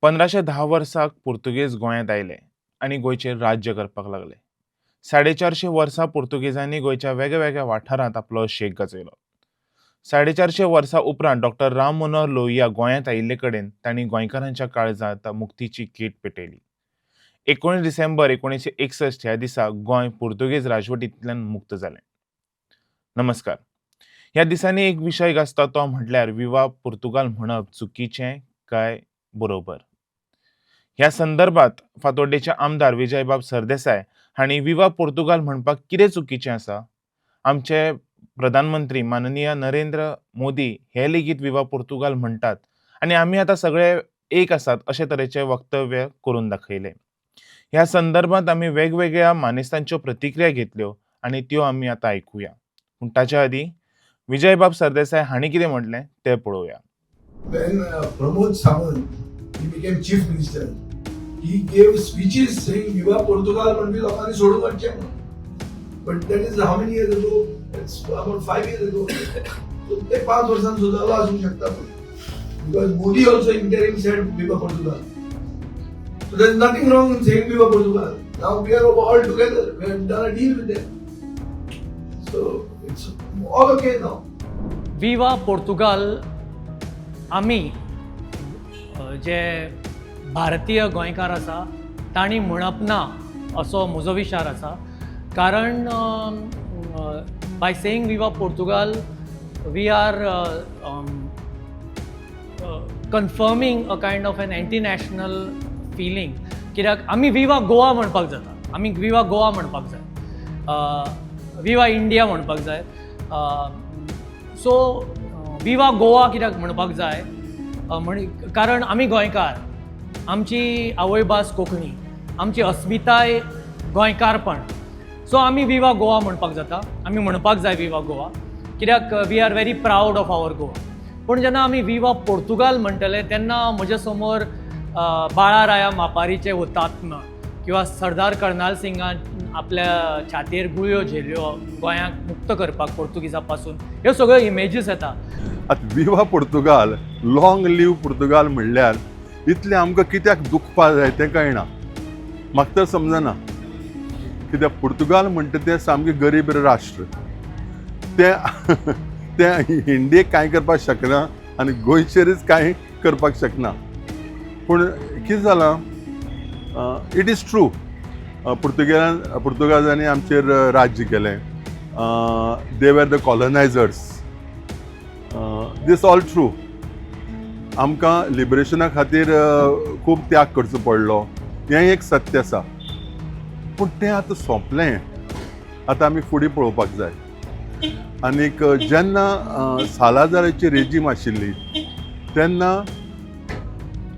1510 वर्साक पुर्तुगेज गोंयांत आयले आनी गोंयचेर राज्य करपाक लागले. 450 वर्सां पुर्तुगेजांनी गोंयच्या वेगवेगळ्या वाठारांत आपलो शेक गाजयलो. 450 वर्सां उपरांत डॉक्टर राम मनोहर लोहिया गोंयांत आयिल्ले कडेन तांणी गोंयकारांच्या काळजांत मुक्तीची कीट पेटयली. 19 डिसेंबर 1961 ह्या दिसा गोंय पुर्तुगेज राजवटींतल्यान मुक्त जालें. नमस्कार. ह्या दिसांनी एक विशय गाजता तो म्हटल्यार विवा पुर्तुगाल म्हणप चुकीचें काय बरोबर. ह्या संदर्भात फातोड्डेचे आमदार विजयबाब सरदेसाय हांणी विवा पुर्तुगाल म्हणपाक कितें चुकीचें आसा? आमचे प्रधानमंत्री माननीय नरेंद्र मोदी हे लेगीत विवा पुर्तुगाल म्हणटात आनी आमी आतां सगळे एक आसात अशे तरेचे वक्तव्य करून दाखयले. ह्या संदर्भात आमी वेगवेगळ्या मानेस्तांच्यो प्रतिक्रिया घेतल्यो आनी त्यो आमी आतां आयकुया. पूण ताच्या आदी विजयबाब सरदेसाय हांणी कितें म्हटलें तें पळोवया. When Pramod Sawant he became chief minister, he gave speeches saying "Viva Portugal" म्हणजे लोकांनी सोडून वचचें म्हणून. But that is how many years ago? It's about 5 years ago. So ते 5 वर्षांत सुधारलो असू शकता. Because Modi also interim said "Viva Portugal." So there is nothing wrong in saying "Viva Portugal." Now we are all together. We have done a deal with them. So it's all okay now. विवा Portugal आमी जे भारतीय गोंयकार आसा तांणी म्हणप ना असो म्हजो विचार आसा. कारण बाय सेईंग विवा Portugal we are confirming a kind of an anti national feeling. कित्याक आमी विवा गोवा म्हणपाक जाता, आमी विवा गोवा म्हणपाक जाय, विवा इंडिया म्हणपाक जाय. सो विवा गोवा कित्याक म्हणपाक जाय कारण आमी गोंयकार, आमची आवयभास कोंकणी, आमची अस्मिताय गोंयकारपण. सो आमी विवा गोवा म्हणपाक जाता, आमी म्हणपाक जाय विवा गोवा, कित्याक we are very proud of our Goa. पूण जेन्ना आमी विवा पोर्तुगाल म्हणटले तेन्ना म्हजे समोर बाळाराया मापारीचे हुतात्मा किंवा सरदार कर्नाल सिंगान आपल्या छातयेर गुळयो झेल्यो गोंयांक मुक्त करपाक पोर्तुगीजां पासून, ह्यो सगळ्यो इमेजीस येता. आतां विवा पुर्तुगाल, लॉंग लिव्ह पुर्तुगाल म्हणल्यार इतलें आमकां कित्याक दुखपा जाय तें कळना. म्हाका तर समजना. कित्याक पुर्तुगाल म्हणटा तें सामकें गरीब राष्ट्र. तें इंडियेक कांय करपाक शकना आनी गोंयचेरच कांय करपाक शकना. पूण कितें जालां, इट इज ट्रू, पुर्तुगाजांनी आमचेर राज्य केलें. They were the colonisers. This all true. आमकां लिबरेशना खातीर खूब त्याग करचो पडलो, हें एक सत्य आसा. पूण तें आतां सोंपलें. आतां आमी फुडें पळोवपाक जाय. आनीक जेन्ना सालाजाराची रेजीम आशिल्ली तेन्ना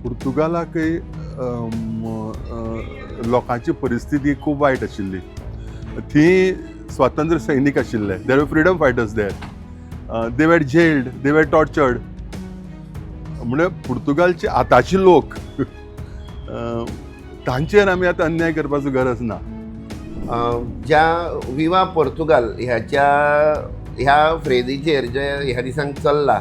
पुर्तुगालाकय लोकांची परिस्थिती खूब वायट आशिल्ली. थीं स्वातंत्र्य सैनीक आशिल्ले. देर वर फ्रिडम फायटर्स देर. दे वर जेल्ड, दे वर टॉर्चर्ड. म्हणजे पुर्तुगालचे आतांचे लोक तांचेर आमी आतां अन्याय करपाचो गरज ना. ज्या विवा पोर्तुगाल ह्या फ्रेजीचेर जे ह्या दिसांक चल्ला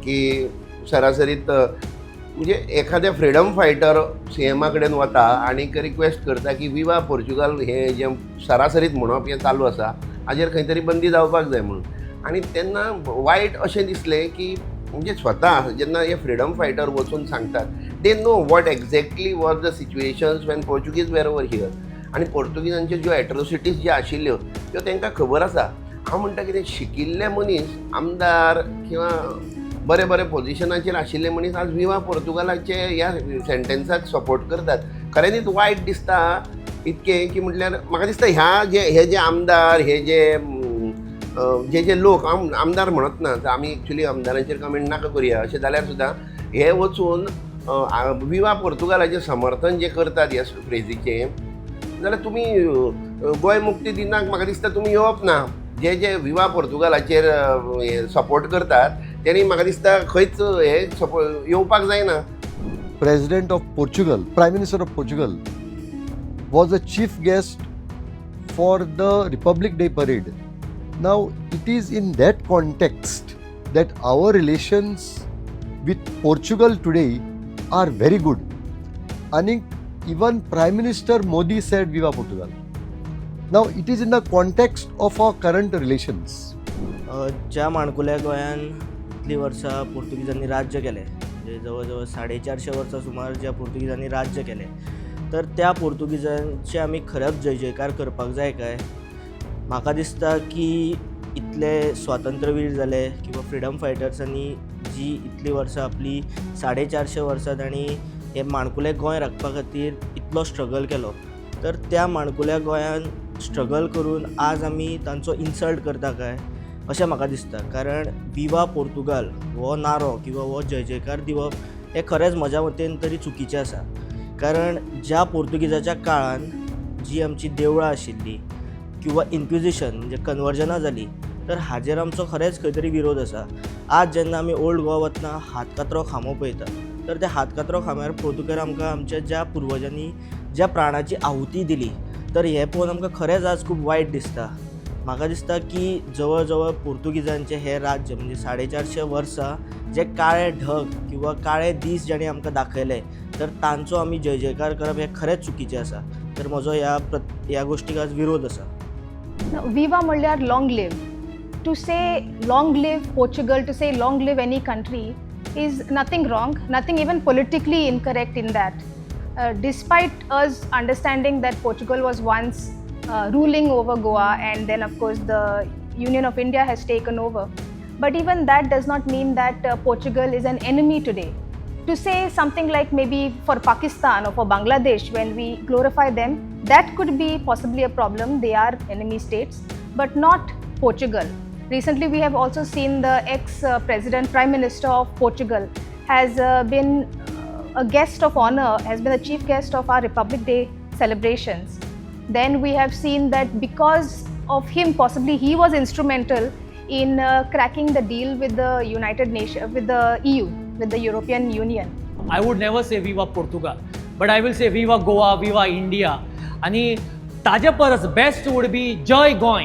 की सरासरीत म्हणजे एखाद्या फ्रिडम फायटर सीएमा कडेन वता आनी रिक्वेस्ट करता की विवा पोर्तुगाल हें जें सरासरीत म्हणप हें चालू आसा हाजेर खंय तरी बंदी जावपाक जाय म्हणून. आनी तेन्ना वायट अशें दिसलें की म्हणजे स्वता जेन्ना हे फ्रिडम फायटर वचून सांगतात they know what exactly was the situations when Portuguese were over here. आनी पोर्तुगीजांच्यो ज्यो एट्रोसिटीज ज्यो आशिल्ल्यो त्यो तांकां खबर आसा. हांव म्हणटा कितें शिकिल्ले मनीस, आमदार किंवा बरे बरे पोजिशनाचेर आशिल्ले मनीस आज विवा पोर्तुगालाचे ह्या सेंटेन्साक सपोर्ट करतात. खऱ्यांनीच वायट दिसता इतकें की म्हटल्यार म्हाका दिसता हे जे आमदार, जे लोक आमदार म्हणत ना, आमी एक्चुली आमदारांचेर कमेंट नाका करुया, अशें जाल्यार सुद्दां हे वचून विवा पोर्तुगालाचें समर्थन जे करतात ह्या फ्रेजीचें, जाल्यार तुमी गोंय मुक्ती दिनाक म्हाका दिसता तुमी येवप ना. जे विवा पोर्तुगालाचेर सपोर्ट करतात त्यांनी म्हाका दिसता खंयच हे येवपाक जायना. President of Portugal, Prime Minister of Portugal, was a chief guest for the Republic Day parade. Now, it is in that context that our relations with Portugal today are very good. And even Prime Minister Modi said Viva Portugal. Now it is in the context of our current relations. ज्या माणकुल्या गोंयान इतली वर्सां पोर्तुगीजांनी राज्य केलें, म्हणजे जवळ जवळ 450 वर्सां सुमार ज्या पोर्तुगीजांनी राज्य केलें, तर त्या पोर्तुगीजांचे आमी खरेंच जय जयकार करपाक जाय काय? म्हाका दिसता की इतले स्वातंत्र्यवीर जाले किंवा फ्रिडम फायटर्सांनी जी इतली वर्सां आपली 450 वर्सां तांणी हे माणकुलें गोंय राखपा खातीर इतलो स्ट्रगल केलो, तर त्या माणकुल्या गोंयान स्ट्रगल करून आज आमी तांचो इन्सल्ट करता काय अशें म्हाका दिसता. कारण विवा पोर्तुगाल हो नारो किंवा हो जय जयकार दिवप हें खरेंच म्हज्या मतेन तरी चुकीचें आसा. कारण ज्या पोर्तुगीजाच्या काळान जी आमची देवळां आशिल्लीं किंवा इन्क्विजिशन म्हणजे कन्वर्जनां जालीं, तर हाजेर आमचो खरेंच खंय तरी विरोध आसा. आज जेन्ना आमी ओल्ड गोवा वतना हातकात्रो खांबो पळयता, तर त्या हातकात्रो खांब्यार पोर्तुगेज आमकां आमच्या ज्या पुर्वजांनी ज्या प्राणाची आहुती दिली, तर हें पळोवन आमकां खरेंच आज खूब वायट दिसता. म्हाका दिसता की जवळ जवळ पोर्तुगीजांचें हें राज्य म्हणजे 450 वर्सां जे काळे ढग किंवा काळे दीस जेणे आमकां दाखयले, तर तांचो आमी जय जयकार करप हें खरेंच चुकीचें आसा. तर म्हजो ह्या गोश्टीक आज विरोध आसा. Viva म्हणल्यार long live. To say long live Portugal, to say long live any country is nothing wrong, nothing even politically incorrect in that. Despite us understanding that Portugal was once ruling over Goa, and then of course the Union of India has taken over. But even that does not mean that Portugal is an enemy today. To say something like maybe for Pakistan or for Bangladesh, when we glorify them, that could be possibly a problem. They are enemy states, but not Portugal. Recently, we have also seen the ex-president, Prime Minister of Portugal, has been a guest of honor, has been the chief guest of our Republic Day celebrations. Then we have seen that because of him, possibly he was instrumental in cracking the deal with the United Nations, with the EU, with the European Union. I would never say Viva Portugal, but I will say Viva Goa, Viva India. आणि ताजे परस best would be Jai Goa,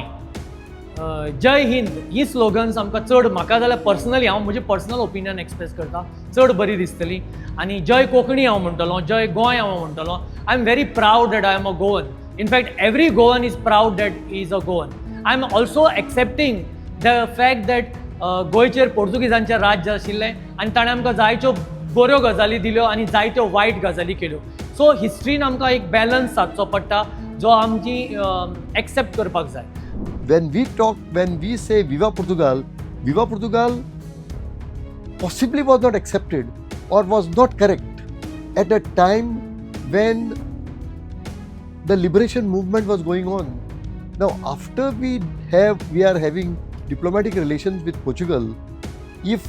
Jai Hind. He slogans आमकां चड, म्हाका जाल्यार personally, हांव म्हजें personal opinion express करता, चड बरी दिसतली. आनी जय कोंकणी हांव म्हणटलों, जय गोंय हांव म्हणटलों. I am very proud that I am a Goan. In fact, every Goan is proud that he is a Goan. I am also accepting the fact that गोंयचेर पोर्तुगीजांचें राज्य आशिल्लें आनी ताणें आमकां जायत्यो बऱ्यो गजाली दिल्यो आनी जायत्यो वायट गजाली केल्यो. सो हिस्ट्रीन आमकां एक बॅलन्स सादचो पडटा जो आमची एक्सेप्ट करपाक जाय. When we say Viva Portugal possibly was not accepted or was not correct at a time when the liberation movement was going on. Now, after we are having diplomatic relations with Portugal, if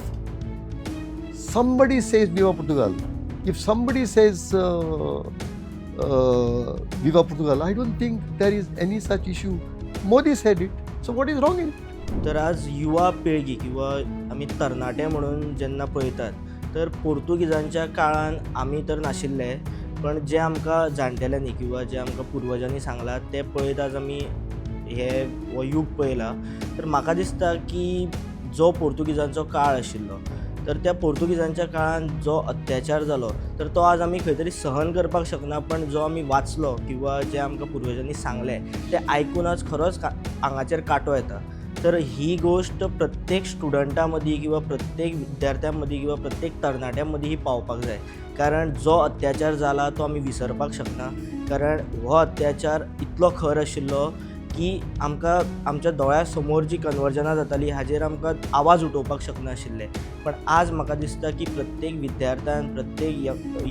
somebody says Viva Portugal, if somebody says Viva Portugal, I don't think there is any such issue. Modi said it, so what is wrong in it? तर आज युवा पिळगी किंवा आमी तरणाटे म्हणून जेन्ना पळयतात, तर पोर्तुगीजांच्या काळान आमी तर नाशिल्ले, पण जे आमकां जाणटेल्यांनी किंवा जे आमकां पुर्वजांनी सांगलां ते पळयत आज आमी हो युग पळयला. तर म्हाका दिसता की जो पोर्तुगीजांचो काळ आशिल्लो, तर त्या पोर्तुगीजांच्या काळान जो अत्याचार जालो, तर तो आज आमी खंय तरी सहन करपाक शकना, पण जो आमी वाचलो किंवा जे आमकां पुर्वजांनी सांगलें तें आयकून आज खरोच आंगाचेर कांटो येता. तर ही गोष्ट प्रत्येक स्टुडंटा मदीं किंवा प्रत्येक विद्यार्थ्यां मदीं किंवा प्रत्येक तरणाट्यां मदीं ही पावपाक जाय. कारण जो अत्याचार जाला तो आमी विसरपाक शकना. कारण हो अत्याचार इतलो खर आशिल्लो की आमकां आमच्या दोळ्या समोर जी कन्वर्जनां जातालीं हाजेर आमकां आवाज उठोवपाक शकनाशिल्ले. पण आज म्हाका दिसता की प्रत्येक विद्यार्थ्यान, प्रत्येक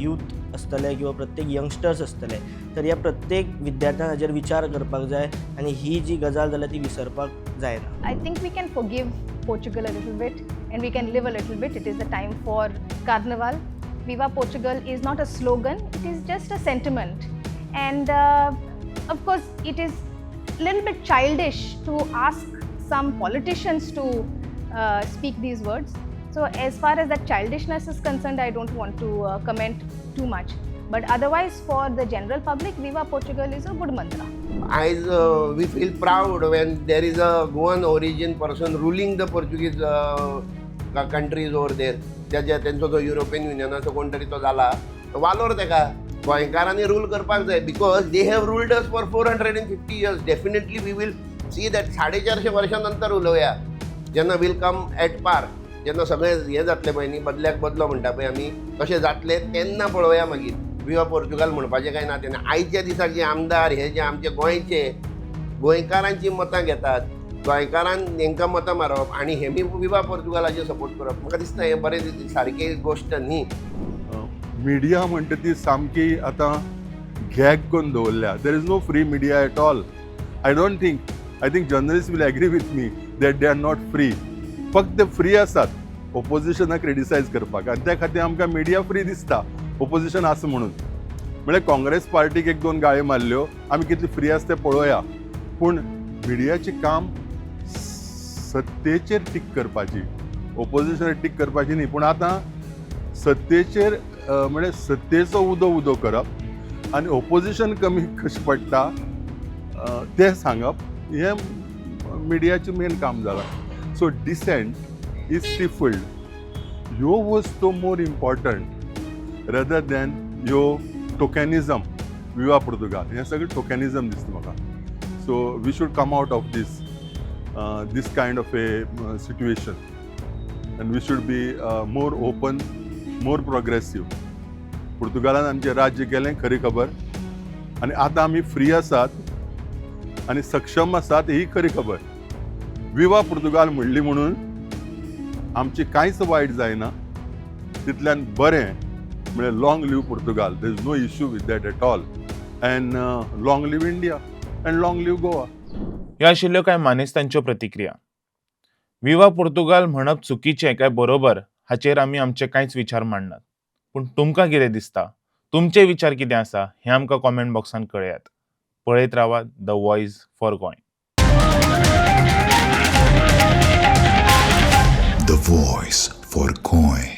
यूथ आसतले किंवा प्रत्येक यंगस्टर्स आसतले, तर ह्या प्रत्येक विद्यार्थ्यान हाजेर विचार करपाक जाय आनी ही जी गजाल जाल्या ती विसरपाक जायना. I think we can forgive Portugal a little bit and we can live a little bit. It is the time for Carnival. Viva Portugal is not a slogan, it is just a sentiment. And of course, it is a little bit childish to ask some politicians to speak these words. So as far as that childishness is concerned, I don't want to comment too much. But otherwise, for the general public, Viva Portugal is a good mantra. We feel proud when there is a Goan origin person ruling the Portuguese countries over there. तेंचो जो European युनियनाचो कोण तरी तो जाला वालोर तेका गोंयकारांनी rule करपाक जाय because they have ruled us for 450 years. Definitely we will see that 450 वर्सां नंतर उलोवया जेन्ना वील कम एट पार, जेन्ना सगळें हें जातलें पळय न्ही, बदल्याक बदलो म्हणटा पळय आमी, तशें जातलें तेन्ना पळोवया मागीर. विवा पोर्तुगाल म्हणपाचें कांय ना. तेन्ना आयच्या दिसाक जे आमदार हे जे आमचे गोंयचे गोंयकारांची मतां घेतात, गोंयकारान हेंकां मतां मारप आनी हेमी विवा पोर्तुगालाचेर सपोर्ट करप, म्हाका दिसता हें बरें सारकी गोश्ट न्ही. मिडिया म्हणटा ती सामकी आतां घॅग करून दवरल्या. There is no free media at all. I don't think, I think journalist will agree with me that they are not free. फक्त फ्री आसात ओपोजिशनाक क्रिटिसायज करपाक, आनी त्या खातीर आमकां मिडिया फ्री दिसता ओपोजिशन आसा म्हणून. म्हळ्यार काँग्रेस पार्टीक 1-2 गाळयो मारल्यो, आमी कितली फ्री आसा तें पळोवया. पूण मिडियाचें काम सत्तेचेर टीक करपाची, ओपोजिशनार टीक करपाची न्ही. पूण आतां सत्तेचेर म्हणजे सत्तेचो उदो करप आनी ओपोजिशन कमी कशें पडटा तें सांगप, हें मिडियाचें मेन काम जालां. So dissent is stifled. ह्यो वस्तू मोर इम्पॉर्टंट रदर दॅन ह्यो टोकॅनिजम. विवा पोर्तुगाल हें सगळें टोकॅनिजम दिसता म्हाका. So we should come out of this kind of a situation, and we should be more open, more progressive. पुर्तुगालान आमचें राज्य केलें खरी खबर, आनी आतां आमी फ्री आसात आनी सक्षम आसात ही खरी खबर. विवा पुर्तुगाल म्हणली म्हणून आमची कांयच वायट जायना, तितल्यान बरें. म्हणजे long live Portugal. There is no issue with that at all. And long live India and long live Goa. ह्या आशिल्ल्यो कांय मानेस्तांच्यो प्रतिक्रिया. विवा पोर्तुगाल म्हणप चुकीचें काय बरोबर हाचेर आमी आमचे कांयच विचार मांडनात. पूण तुमकां कितें दिसता, तुमचे विचार कितें आसा हें आमकां कॉमेंट बॉक्सान कळयात. पळयत रावात the voice for Goa. The Voice for Goy.